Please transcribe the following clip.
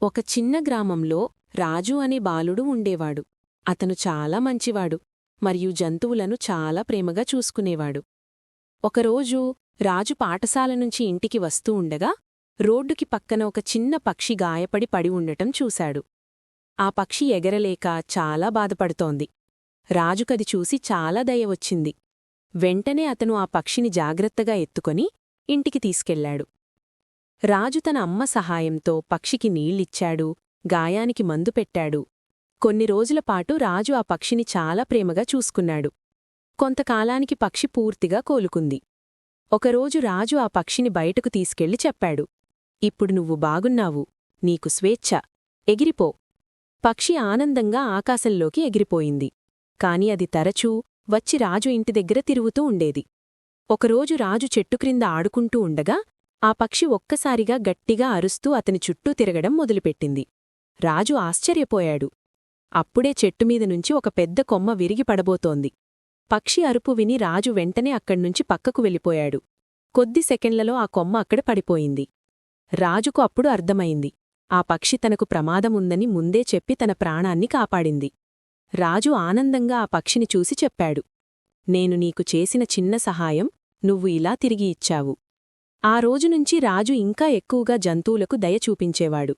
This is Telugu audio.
ఒక చిన్న గ్రామంలో రాజు అనే బాలుడు ఉండేవాడు. అతను చాలా మంచివాడు మరియు జంతువులను చాలా ప్రేమగా చూసుకునేవాడు. ఒకరోజు రాజు పాఠశాల నుంచి ఇంటికి వస్తూ ఉండగా రోడ్డుకి పక్కన ఒక చిన్న పక్షి గాయపడి పడి ఉండటం చూశాడు. ఆ పక్షి ఎగరలేక చాలా బాధపడుతోంది. రాజుకది చూసి చాలా దయ వచ్చింది. వెంటనే అతను ఆ పక్షిని జాగ్రత్తగా ఎత్తుకొని ఇంటికి తీసుకెళ్లాడు. రాజు తన అమ్మ సహాయంతో పక్షికి నీళ్ళిచ్చాడు, గాయానికి మందు పెట్టాడు. కొన్ని రోజులపాటు రాజు ఆ పక్షిని చాలా ప్రేమగా చూసుకున్నాడు. కొంతకాలానికి పక్షి పూర్తిగా కోలుకుంది. ఒకరోజు రాజు ఆ పక్షిని బయటకు తీసుకెళ్లి చెప్పాడు, ఇప్పుడు నువ్వు బాగున్నావు, నీకు స్వేచ్ఛ, ఎగిరిపో. పక్షి ఆనందంగా ఆకాశంలోకి ఎగిరిపోయింది. కాని అది తరచూ వచ్చి రాజు ఇంటి దగ్గర తిరుగుతూ ఉండేది. ఒకరోజు రాజు చెట్టుక్రింద ఆడుకుంటూ ఉండగా ఆ పక్షి ఒక్కసారిగా గట్టిగా అరుస్తూ అతని చుట్టూ తిరగడం మొదలుపెట్టింది. రాజు ఆశ్చర్యపోయాడు. అప్పుడే చెట్టుమీదనుంచి ఒక పెద్ద కొమ్మ విరిగి పడబోతోంది. పక్షి అరుపు విని రాజు వెంటనే అక్కడ్నుంచి పక్కకు వెళ్ళిపోయాడు. కొద్ది సెకండ్లలో ఆ కొమ్మ అక్కడ పడిపోయింది. రాజుకు అప్పుడు అర్థమైంది, ఆ పక్షి తనకు ప్రమాదముందని ముందే చెప్పి తన ప్రాణాన్ని కాపాడింది. రాజు ఆనందంగా ఆ పక్షిని చూసి చెప్పాడు, నేను నీకు చేసిన చిన్న సహాయం నువ్వు ఇలా తిరిగి ఇచ్చావు. ఆ రోజునుంచి రాజు ఇంకా ఎక్కువగా జంతువులకు దయ చూపించేవాడు.